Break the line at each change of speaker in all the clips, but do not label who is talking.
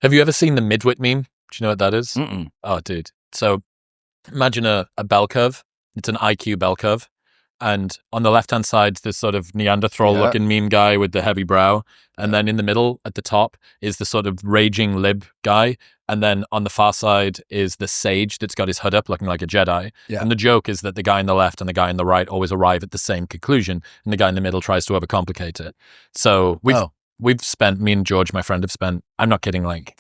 Have you ever seen the midwit meme? Do you know what that is?
Mm-mm.
Oh, dude. So imagine a bell curve. It's an IQ bell curve. And on the left-hand side, this sort of Neanderthal-looking meme guy with the heavy brow. And then in the middle, at the top, is the sort of raging lib guy. And then on the far side is the sage that's got his hood up, looking like a Jedi.
Yeah.
And the joke is that the guy on the left and the guy on the right always arrive at the same conclusion, and the guy in the middle tries to overcomplicate it. So we've spent, me and George, my friend, have spent, I'm not kidding, like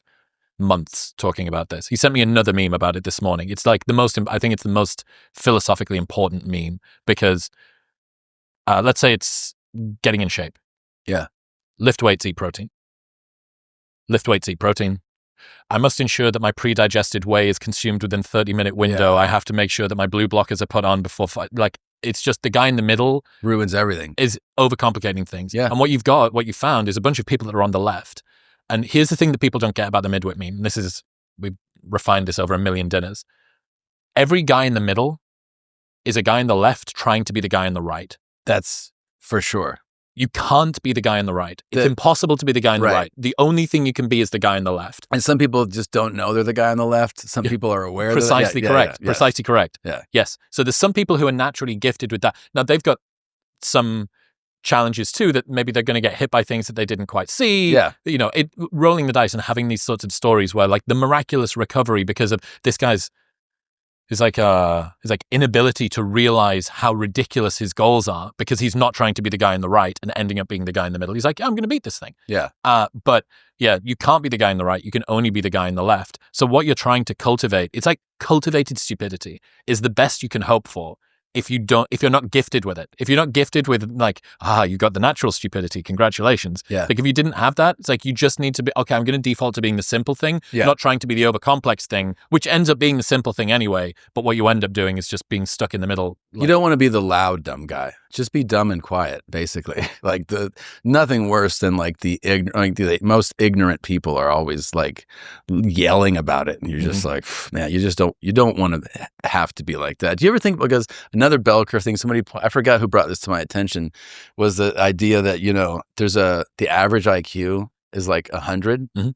months talking about this. He sent me another meme about it this morning. It's like I think it's the most philosophically important meme because let's say it's getting in shape.
Yeah.
Lift weights, eat protein. Lift weights, eat protein. I must ensure that my pre-digested whey is consumed within 30-minute window.
Yeah.
I have to make sure that my blue blockers are put on before like it's just the guy in the middle
ruins everything.
Is overcomplicating things.
Yeah.
And what you found is a bunch of people that are on the left. And here's the thing that people don't get about the midwit meme. We've refined this over a million dinners. Every guy in the middle is a guy on the left trying to be the guy on the right.
That's for sure.
You can't be the guy on the right. It's impossible to be the guy on the right. The only thing you can be is the guy on the left.
And some people just don't know they're the guy on the left. Some people are aware of that.
Precisely correct.
Yeah.
Precisely correct.
Yeah.
Yes. So there's some people who are naturally gifted with that. Now, they've got some challenges too, that maybe they're going to get hit by things that they didn't quite see.
Yeah.
You know, rolling the dice and having these sorts of stories where like the miraculous recovery because of this guy's his inability to realize how ridiculous his goals are because he's not trying to be the guy on the right and ending up being the guy in the middle. He's like, I'm going to beat this thing.
Yeah.
But yeah, you can't be the guy on the right. You can only be the guy on the left. So what you're trying to cultivate, it's like cultivated stupidity is the best you can hope for. If you're not gifted with it, if you're not gifted with like, you got the natural stupidity, congratulations.
Yeah.
Like if you didn't have that, it's like you just need to be, okay, I'm going to default to being the simple thing, not trying to be the overcomplex thing, which ends up being the simple thing anyway. But what you end up doing is just being stuck in the middle. Like,
you don't want to be the loud, dumb guy. Just be dumb and quiet, basically. Like nothing worse than like the most ignorant people are always like yelling about it. And you're just like, man, you don't want to have to be like that. Do you ever think, because another bell curve thing, I forgot who brought this to my attention, was the idea that, there's the average IQ is like 100. And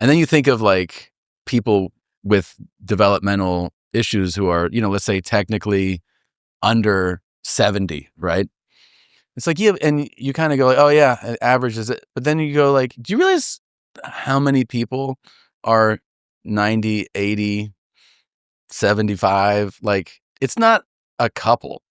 then you think of like people with developmental issues who are, let's say technically under 70, right? It's like, yeah, and you kind of go like, oh yeah, average is it. But then you go like, do you realize how many people are 90, 80, 75? Like, it's not a couple.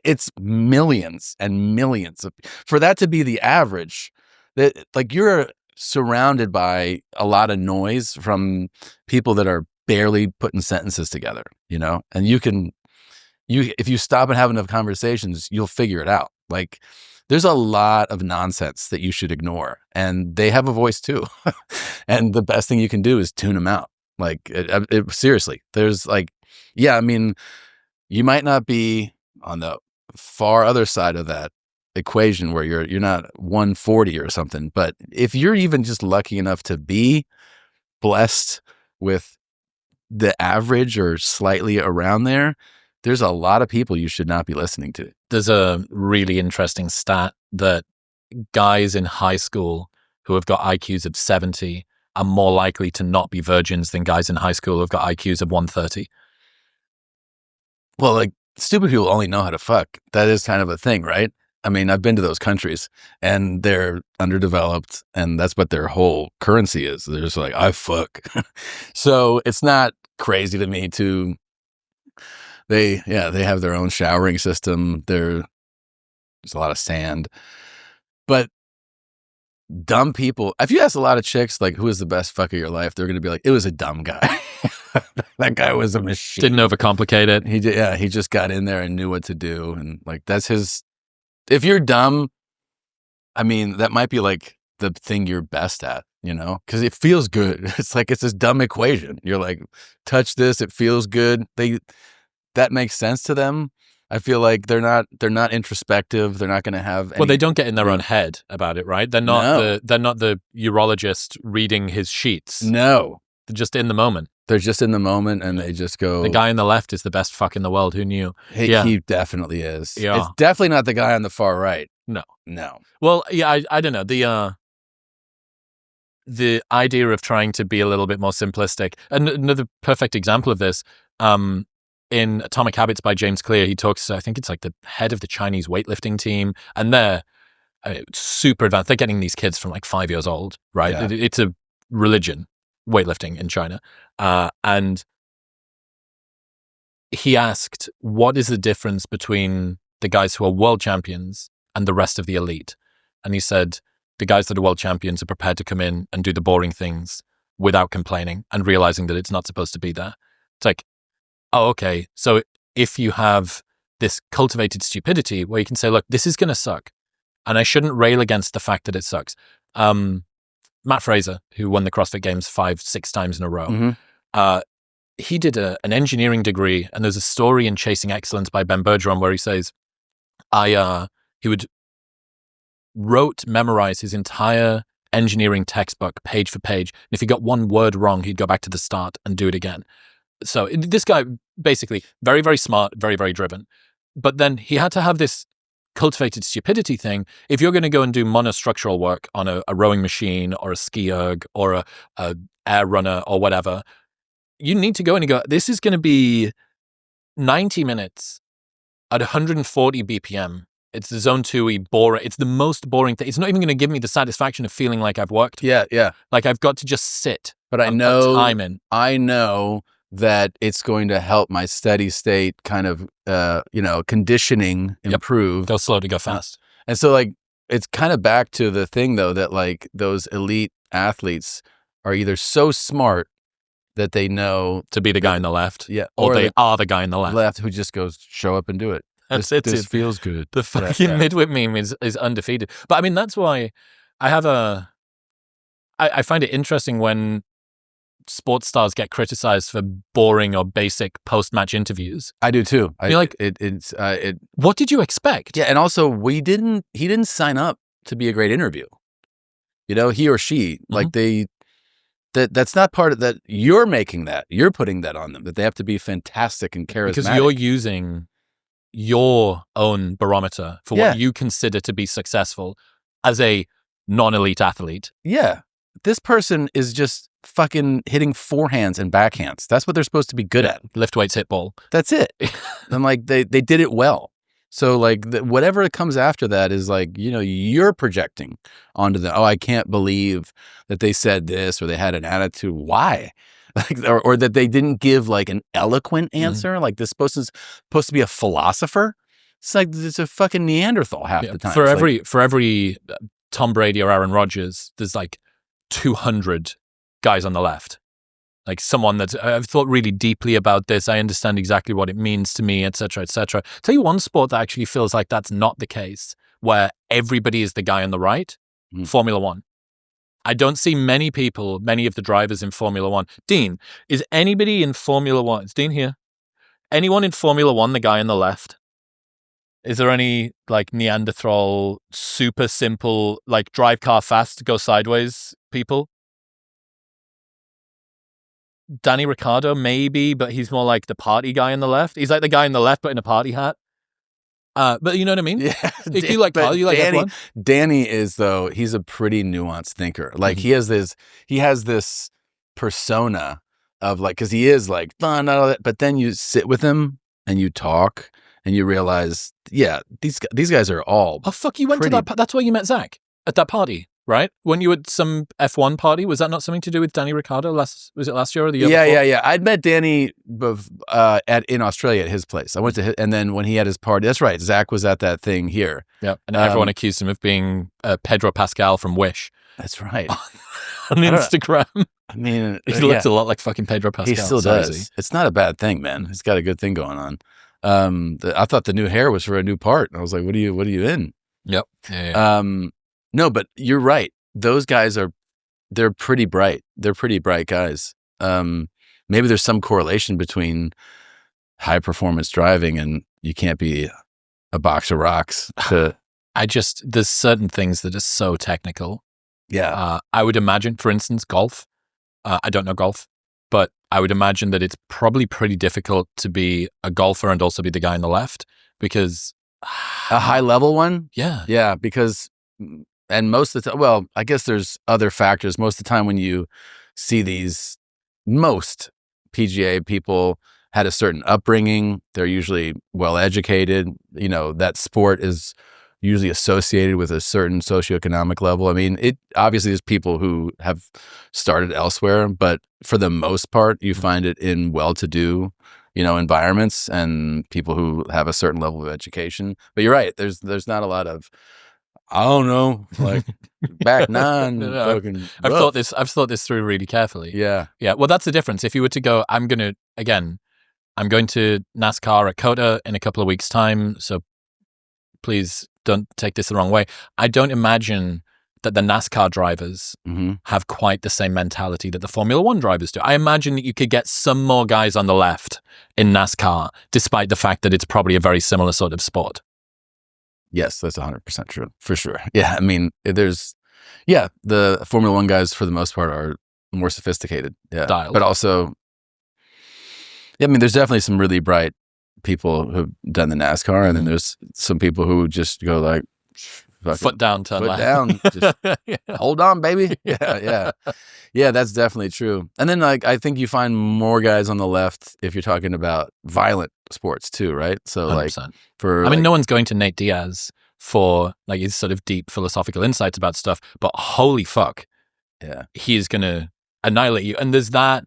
It's millions and millions. For that to be the average, that like you're surrounded by a lot of noise from people that are barely putting sentences together, and if you stop and have enough conversations, you'll figure it out. Like there's a lot of nonsense that you should ignore, and they have a voice too. And the best thing you can do is tune them out. Like seriously, there's like, yeah, I mean, you might not be on the far other side of that equation where you're not 140 or something, but if you're even just lucky enough to be blessed with the average or slightly around there's a lot of people you should not be listening to.
There's a really interesting stat that guys in high school who have got IQs of 70 are more likely to not be virgins than guys in high school who have got IQs of 130.
Well, like stupid people only know how to fuck. That is kind of a thing, right? I mean, I've been to those countries and they're underdeveloped and that's what their whole currency is. They're just like, I fuck. So it's not crazy to me they have their own showering system. There's a lot of sand, but dumb people, if you ask a lot of chicks, like, who was the best fuck of your life? They're going to be like, it was a dumb guy. That guy was a machine.
Didn't overcomplicate it.
He just got in there and knew what to do. And like, that's his, if you're dumb, I mean, that might be like the thing you're best at, because it feels good. It's like, it's this dumb equation. You're like, touch this, it feels good. That makes sense to them. I feel like they're not introspective. They're not going to have
well, they don't get in their own head about it, right? They're not the urologist reading his sheets.
No.
They're just in the moment.
They're just in the moment and they just go,
the guy on the left is the best fuck in the world. Who knew?
He definitely is.
Yeah.
It's definitely not the guy on the far right.
No.
No.
Well, yeah, I don't know. the idea of trying to be a little bit more simplistic. And another perfect example of this, in Atomic Habits by James Clear, he talks, I think it's like the head of the Chinese weightlifting team, and they're super advanced. They're getting these kids from like 5 years old, right?
Yeah.
It's a religion, weightlifting in China. And he asked, what is the difference between the guys who are world champions and the rest of the elite? And he said, the guys that are world champions are prepared to come in and do the boring things without complaining and realizing that it's not supposed to be there. It's like, oh, okay. So if you have this cultivated stupidity where you can say, look, this is going to suck, and I shouldn't rail against the fact that it sucks. Matt Fraser, who won the CrossFit Games 5-6 times in a row, he did an engineering degree, and there's a story in Chasing Excellence by Ben Bergeron where he says, he would memorize his entire engineering textbook page for page. And if he got one word wrong, he'd go back to the start and do it again. So this guy, basically very, very smart, very, very driven. But then he had to have this cultivated stupidity thing. If you're going to go and do monostructural work on a rowing machine or a ski erg or a air runner or whatever, you need to go and go, this is going to be 90 minutes at 140 BPM. It's the zone 2-y boring. It's the most boring thing. It's not even going to give me the satisfaction of feeling like I've worked.
Yeah.
Like I've got to just sit.
But I know that it's going to help my steady state kind of, conditioning improve.
Go slow to go fast.
And so like, it's kind of back to the thing though, that like those elite athletes are either so smart that they know
to be the guy on the left.
Yeah.
Or they are the guy on the left.
Who just goes, show up and do it.
This
feels good.
The fucking midwit meme is undefeated. But I mean, that's why I find it interesting when sports stars get criticized for boring or basic post-match interviews.
I do too.
You're like, what did you expect?
Yeah, and also he didn't sign up to be a great interview. He or she, like that's not part of that. You're making that. You're putting that on them, that they have to be fantastic and charismatic.
Because you're using your own barometer for what you consider to be successful as a non-elite athlete.
Yeah. This person is just fucking hitting forehands and backhands. That's what they're supposed to be good at.
Lift weights, hit ball.
That's it. And like they did it well. So like whatever comes after that is like, you're projecting onto them. Oh, I can't believe that they said this or they had an attitude. Why? Like, or that they didn't give like an eloquent answer. Like this supposed to be a philosopher. It's like it's a fucking Neanderthal half the time.
For every Tom Brady or Aaron Rodgers, there's like 200 guys on the left. Like someone that I've thought really deeply about this. I understand exactly what it means to me, etc., etc. Tell you one sport that actually feels like that's not the case, where everybody is the guy on the right. Formula One. I don't see many of the drivers in Formula One. Dean, is anybody in Formula One? Is Dean here? Anyone in Formula One the guy on the left? Is there any like Neanderthal, super simple, like drive car fast, go sideways people? Danny Ricciardo, maybe, but he's more like the party guy on the left. He's like the guy on the left, but in a party hat. But you know what I mean?
Yeah.
You like
Danny is, though, he's a pretty nuanced thinker. Like he has this persona of like, because he is like fun, all that, but then you sit with him and you talk and you realize, yeah, these guys are all.
Oh fuck! You went to that. That's where you met Zach at that party, right? When you were at some F1 party, was that not something to do with Danny Ricciardo? Was it last year or the year before?
Yeah. I'd met Danny in Australia at his place. I went to and then when he had his party, that's right. Zach was at that thing here.
Yeah, and everyone accused him of being Pedro Pascal from Wish.
That's right.
On Instagram.
I mean,
he looks a lot like fucking Pedro Pascal.
He still does. It's not a bad thing, man. He's got a good thing going on. I thought the new hair was for a new part. And I was like, what are you in?
Yep. Yeah.
No, but you're right. Those guys they're pretty bright. They're pretty bright guys. Maybe there's some correlation between high performance driving and you can't be a box of rocks.
There's certain things that are so technical.
Yeah.
I would imagine, for instance, golf. I don't know golf, but I would imagine that it's probably pretty difficult to be a golfer and also be the guy on the left because
a high level one.
Yeah.
Yeah. Because And most of the time, well, I guess there's other factors. Most of the time when you see most PGA people had a certain upbringing. They're usually well-educated. That sport is usually associated with a certain socioeconomic level. I mean, it obviously is people who have started elsewhere, but for the most part, you find it in well-to-do, environments and people who have a certain level of education. But you're right. There's not a lot of, I don't know, like back nine.
No, I've thought this through really carefully.
Yeah.
Well, that's the difference. If you were to go, I'm going to NASCAR at COTA in a couple of weeks' time. So please don't take this the wrong way. I don't imagine that the NASCAR drivers have quite the same mentality that the Formula One drivers do. I imagine that you could get some more guys on the left in NASCAR, despite the fact that it's probably a very similar sort of sport.
Yes, that's 100% true, for sure. Yeah, I mean, the Formula One guys for the most part are more sophisticated. Yeah,
dialed.
But also, I mean, there's definitely some really bright people who've done the NASCAR, and then there's some people who just go like,
foot down, turn left.
Down, just hold on, baby. Yeah, that's definitely true. And then I think you find more guys on the left if you're talking about violent sports too, right? So
100%. No one's going to Nate Diaz for his sort of deep philosophical insights about stuff, but holy fuck, he is going to annihilate you. And there's that.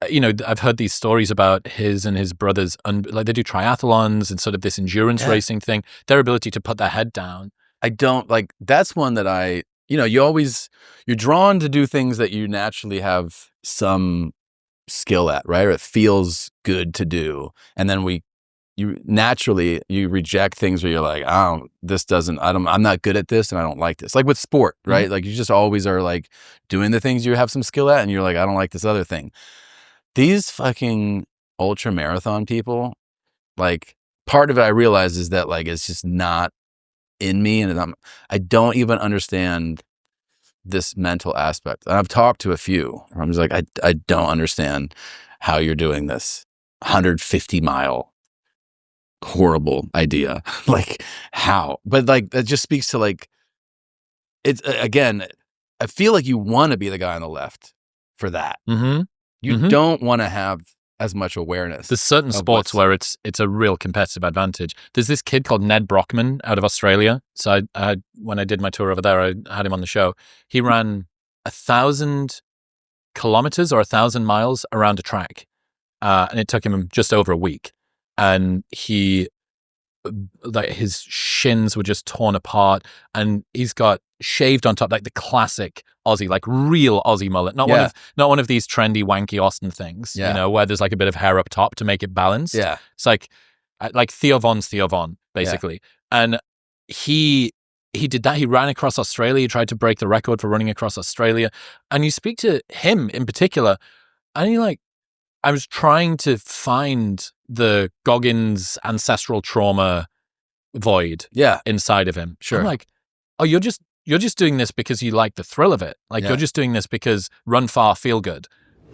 I've heard these stories about his and his brothers, they do triathlons and sort of this endurance racing thing. Their ability to put their head down.
I don't that's one that you're drawn to do things that you naturally have some skill at, right? Or it feels good to do. And then you naturally reject things where you're like, I'm not good at this and I don't like this. Like with sport, right? Like you just always are doing the things you have some skill at and you're like, I don't like this other thing. These fucking ultra marathon people, part of it I realize is that it's just not in me, and I don't even understand this mental aspect. And I've talked to a few where I'm just like, I don't understand how you're doing this 150-mile horrible idea. How? But that just speaks to it's again, I feel like you want to be the guy on the left for that. You don't want to have as much awareness.
There's certain sports where it's a real competitive advantage. There's this kid called Ned Brockman out of Australia. So when I did my tour over there, I had him on the show. He ran 1,000 kilometers or 1,000 miles around a track. And it took him just over a week. And his shins were just torn apart, and he's got shaved on top, the classic Aussie, real Aussie mullet, not one of these trendy wanky Austin things, where there's a bit of hair up top to make it balanced.
Yeah,
it's like Theo Von, basically. Yeah. And he did that. He ran across Australia. He tried to break the record for running across Australia. And you speak to him in particular, and I was trying to find the Goggins ancestral trauma void inside of him.
Sure.
I'm like, oh, you're just doing this because you like the thrill of it. You're just doing this because run far, feel good.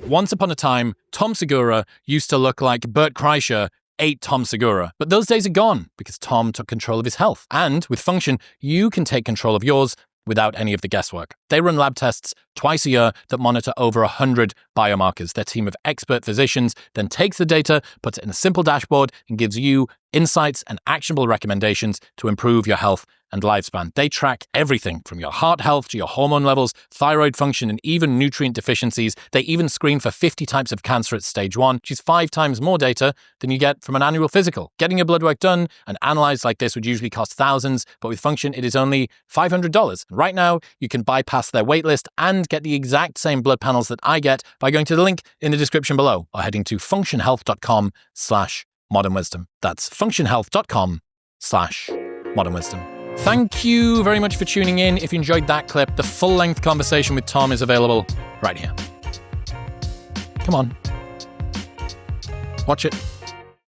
Once upon a time, Tom Segura used to look like Bert Kreischer ate Tom Segura. But those days are gone because Tom took control of his health. And with Function, you can take control of yours without any of the guesswork. They run lab tests twice a year that monitor over 100 biomarkers. Their team of expert physicians then takes the data, puts it in a simple dashboard, and gives you insights and actionable recommendations to improve your health and lifespan. They track everything from your heart health to your hormone levels, thyroid function, and even nutrient deficiencies. They even screen for 50 types of cancer at stage 1, which is 5 times more data than you get from an annual physical. Getting your blood work done and analyzed like this would usually cost thousands, but with Function, it is only $500. Right now, you can bypass their waitlist and get the exact same blood panels that I get by going to the link in the description below or heading to functionhealth.com/modernwisdom. That's functionhealth.com/modernwisdom. Thank you very much for tuning in. If you enjoyed that clip, the full-length conversation with Tom is available right here. Come on. Watch it.